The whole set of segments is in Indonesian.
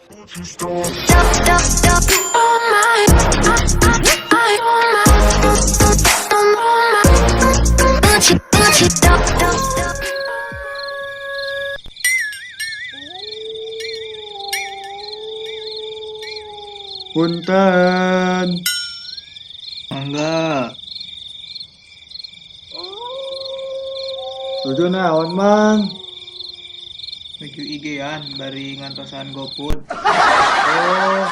Punten. Enggak. Tujuh naon mang? Menuju IG-an bari ngantosan GoFood. Oh,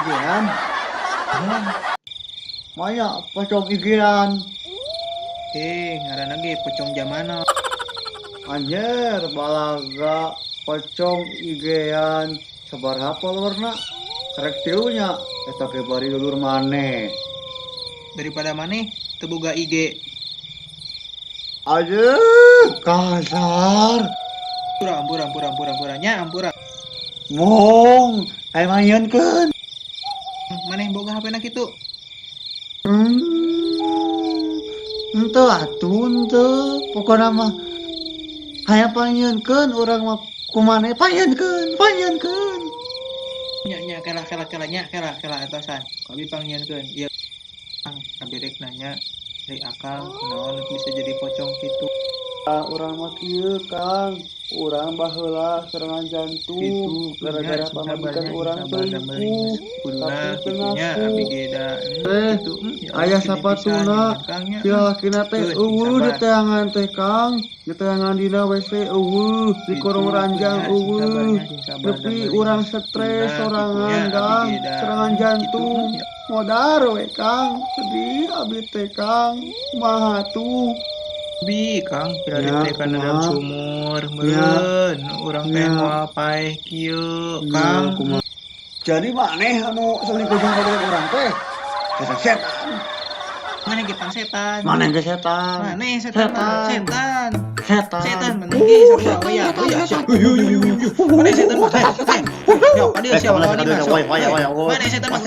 igean. Maya pocong igean. Ngaranna ge pocong jamana. Anjer balaga pocong igean. Sabaraha followerna? Karek tilunya eta ge bari dulur maneh. Daripada maneh teu boga IG. Aduh, kasar. Ampura nya ampura. Mong, aya mayeunkeun. Maneh boga HP-na kitu. Henteu atuh henteu. Pokona mah hayang panyeunkeun urang mah kumaneh panyeunkeun. Nya kela atasan. Abi pangnyeunkeun. Ieu Kang abi rek nanya dari akang kunaon bisa jadi pocong kitu. Urang mah kieu Kang, urang baheula serangan jantung gara-gara pamajikan urang selingkuh. Tapi Kitunya ngaku abi geda kitu aya sapatuna si lakina teh eueuh di teangan teh Kang, di teangan dina WC eueuh, di korong ranjang eueuh. Nepi urang stres sorangan Kang, serangan jantung. Modar we Kang, sedih abi teh Kang, kumaha tuh. Bi Kang Ya, kira kana dalam kumaha? sumur meureun urang teh Ya. moal paeh kieu Kang, Kang. jadi maneh anu selingkuh jeung kadeuk urang teh? Setan. Mana ge Kang setan? Maneh ge setan. Maneh setan? Setan. Setan maneh ge sarua waya siap. Maneh setan mah teh. Ya, padahal siapa lawan ini? Maneh setan mah.